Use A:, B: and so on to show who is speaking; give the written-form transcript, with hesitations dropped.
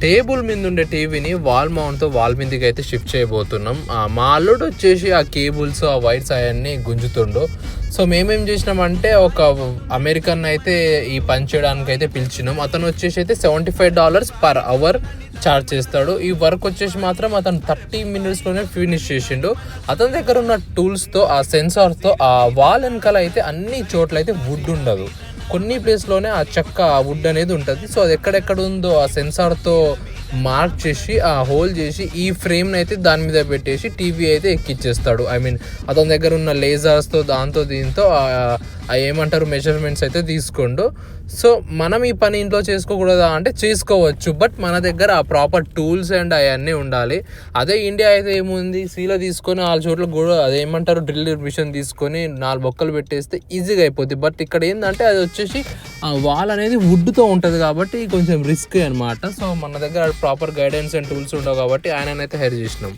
A: Table మీద ఉండే టీవీని వాల్ మౌంట్తో వాల్ మీదకి అయితే షిఫ్ట్ చేయబోతున్నాం. మా అల్లుడు వచ్చేసి ఆ కేబుల్స్ ఆ వైర్స్ అవన్నీ గుంజుతుండు. సో మేమేం చేసినామంటే ఒక అమెరికన్ అయితే ఈ పని చేయడానికి అయితే పిలిచినాం. అతను వచ్చేసి అయితే $75 per hour ఛార్జ్ చేస్తాడు. ఈ వర్క్ వచ్చేసి మాత్రం అతను 30 minutesలోనే ఫినిష్ చేసిండు. అతని దగ్గర ఉన్న టూల్స్తో ఆ సెన్సార్తో ఆ వాల్ వెనకాల అయితే అన్ని చోట్ల అయితే వుడ్ ఉండదు, కొన్ని ప్లేస్లోనే ఆ చెక్క ఆ వుడ్ అనేది ఉంటుంది. సో అది ఎక్కడెక్కడ ఉందో ఆ సెన్సార్తో మార్క్ చేసి ఆ హోల్ చేసి ఈ ఫ్రేమ్ని అయితే దాని మీద పెట్టేసి టీవీ అయితే ఎక్కిచ్చేస్తాడు. ఐ మీన్ అతని దగ్గర ఉన్న లేజర్స్తో దాంతో దీంతో ఏమంటారు మెజర్మెంట్స్ అయితే తీసుకోండు. సో మనం ఈ పని ఇంట్లో చేసుకోకూడదా అంటే చేసుకోవచ్చు, బట్ మన దగ్గర ఆ ప్రాపర్ టూల్స్ అండ్ అవన్నీ ఉండాలి. అదే ఇండియా అయితే ఏముంది, సీల తీసుకొని 4 చోట్ల కూడా అదేమంటారు డ్రిల్ మిషన్ తీసుకొని 4 బొక్కలు పెట్టేస్తే ఈజీగా అయిపోద్ది. బట్ ఇక్కడ ఏంటంటే అది వచ్చేసి ఆ వాల్ అనేది వుడ్తో ఉంటుంది కాబట్టి కొంచెం రిస్క్ అనమాట. సో మన దగ్గర ప్రాపర్ గైడెన్స్ అండ్ టూల్స్ ఉండవు కాబట్టి ఆయననైతే హైర్ చేసినాం.